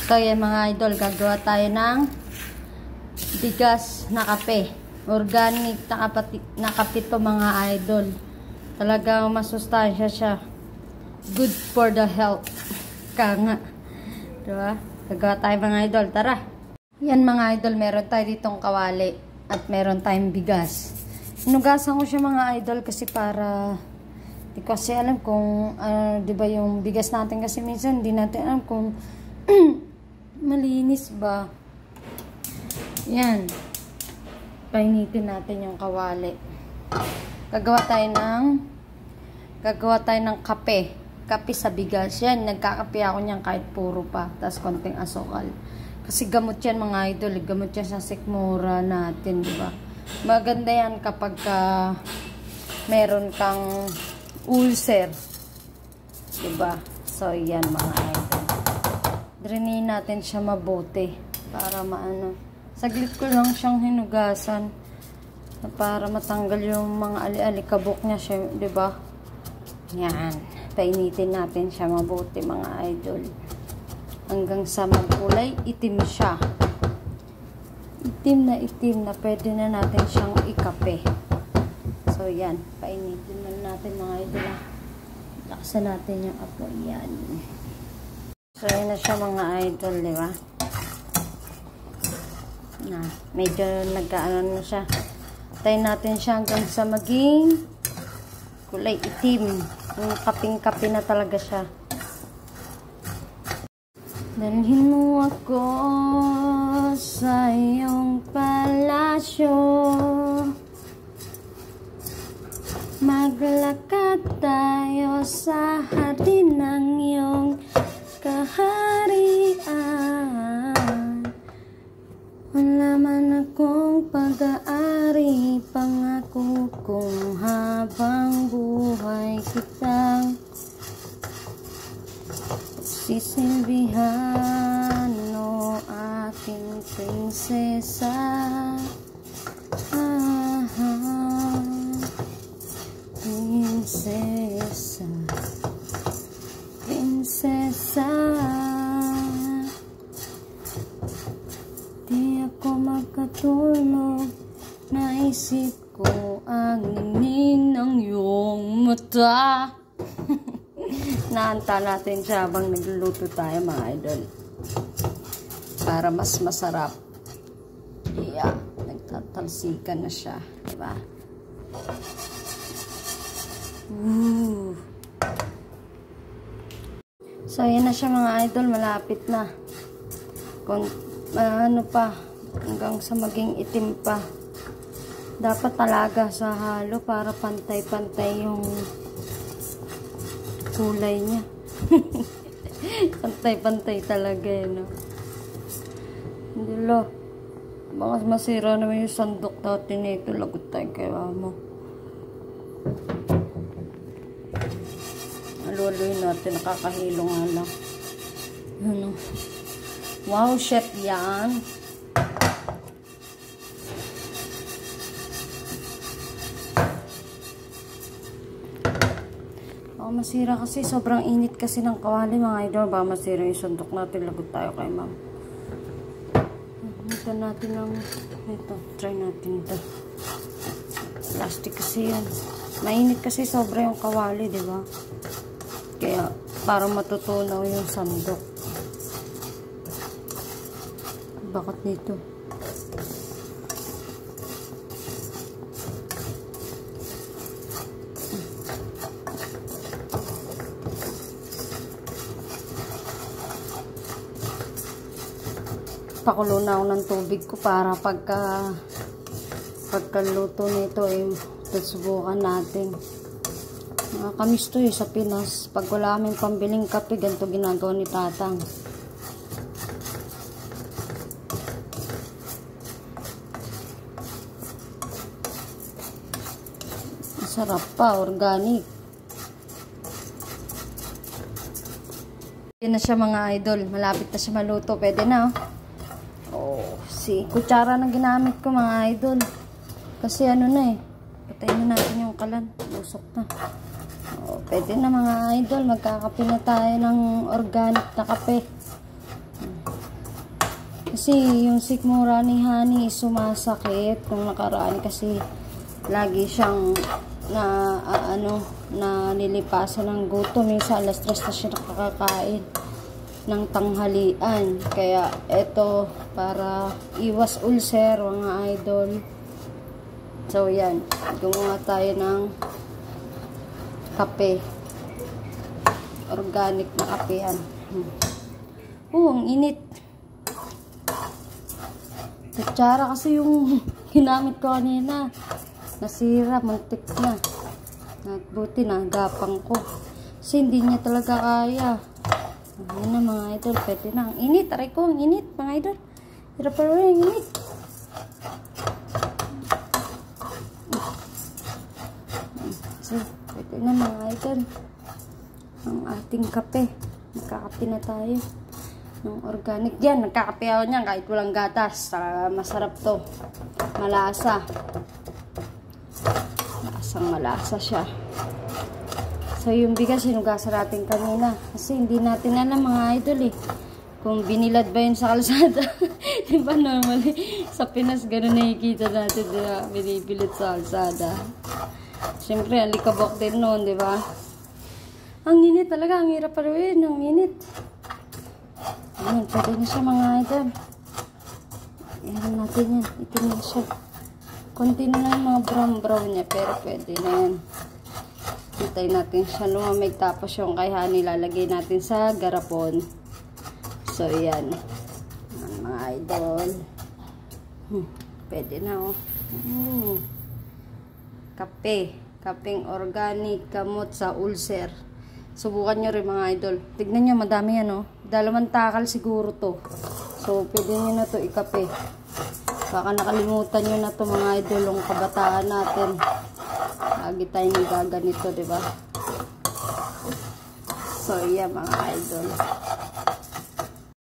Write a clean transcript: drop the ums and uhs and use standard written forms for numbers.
So yan mga idol, gagawa tayo ng bigas na kape. Organic na kape to mga idol. Talagang masustansya siya. Good for the health. Kanga. Diba? Gagawa tayo mga idol. Tara. Yan mga idol, meron tayo ditong kawali. At meron tayong bigas. Inugasan ko siya mga idol kasi para... Di ko kasi alam kung... diba yung bigas natin kasi minsan hindi natin alam kung... malinis ba? Yan. Painitin natin yung kawali. Gagawa tayo ng kape. Kape sa bigas. Yan. Nagkakape ako niyan kahit puro pa. Tapos konting asukal. Kasi gamot yan mga idol. Gamot yan sa sikmura natin. Diba? Maganda yan kapag meron kang ulcer. Diba? So yan mga idol. Drainin natin siya mabuti para maano. Saglit ko lang siyang hinugasan para matanggal yung mga ali-alikabok niya siya, 'di ba? Yan. Painitin natin siya mabuti mga idol. Hanggang sa magkulay itim siya. Itim na pwede na natin siyang ikape. So yan, painitin na natin mga idol. Laksan natin yung apoy yan. So, yun na siya mga idol, di ba? Na, medyo nagkaano na siya. Tayin natin siya hanggang sa maging kulay itim. Yung kaping-kapi na talaga siya. Dalhin mo ako sa iyong palasyo. Maglakad tayo sa hardin ng iyong kaharian. Wala man akong pag-aari, pangako kong habang buhay kitang sisilbihan, o aking prinsesa. Prinsesa, prinsesa. Di ako magkatulog, naisip ko ang ningning ng iyong mata. Naanta natin siya habang nagluluto tayo mga idol. Para mas masarap. Yeah, nagtatalsikan na siya. Diba? So, yan na siya mga idol. Malapit na. Kung ano pa, hanggang sa maging itim pa. Dapat talaga sa halo para pantay-pantay yung kulay niya. Pantay-pantay talaga yun. No? Hindi lo. Baka masira naman yung sandok natin ito. Lagot tayo kaya mo. Aluloy natin. Nakakahilo nga lang. Ano? Wow, chef yan. Baka masira kasi. Sobrang init kasi ng kawali mga idol. Baka masira yung sandok natin. Lagot tayo kay ma'am. Ito natin ng... Ito. Try natin ito. Plastic kasi yan. Mainit kasi sobra yung kawali, di ba? Kaya para matutunaw yung sandok. Bakit nito? Pakulo na ako ng tubig ko para pagkaluto nito ay susubukan natin. Nakakamiss to sa Pinas. Pag wala kaming pambiling kape, ganito ginagawa ni Tatang. Sarap pa, organic. Yan na siya mga idol. Malapit na siya maluto. Pwede na. Oh, kutsara na ginamit ko mga idol. Kasi ano na eh. Patayin na natin yung kalan. Lusok na. Oh, pwede na mga idol. Magkakape na tayo ng organic na kape. Kasi yung sikmura ni Honey sumasakit nung nakaraan kasi lagi siyang na nilipasan ng gutom. Minsan alas 3 na siya nakakakain ng tanghalian. Kaya eto, para iwas ulcer mga idol. So yan, gumawa tayo ng kape. Organic na kape yan. Ang init. Kutsara kasi yung ginamit ko kanina. Nasira, muntik na. Buti na, gapang ko. Kasi hindi niya talaga kaya. Ayan na mga idol, pwede na. Ang init, aray ko, ang init mga idol. Hirap pa rin, ang init. So, pwede na mga idol. Ang ating kape. Magkakape na tayo. Ng organic. Yan, nagkakape ako niyan kahit walang gatas. Masarap to. Malasa. Malasa siya. So, yung bigas, sinugasan natin kanina. Kasi hindi natin alam mga idol eh. Kung binilad ba yun sa kalsada. Diba normally? Sa Pinas, ganun nakikita natin. Diba? Binibilad sa kalsada. Siyempre, ang likabok din noon, diba? Ang init talaga. Ang hirap pa rin. Ang init. Ayan, pwede na siya mga idol. Ayan natin yan. Itim na siya. Konti na lang mga brown niya, pero pwede na yan. Hintay natin siya lumamig, tapos yung kay Honey lalagay natin sa garapon. So, yan. Mga idol. Pwede na, oh. Kape. Kapeng organic, gamot sa ulcer. Subukan nyo rin mga idol. Tignan nyo, madami yan, oh. 2 takal siguro to. So, pwede nyo na to ikape. Baka nakalimutan nyo na to mga idol, yung kabataan natin. Lagi tayo nagaganito, diba? So, yeah mga idol.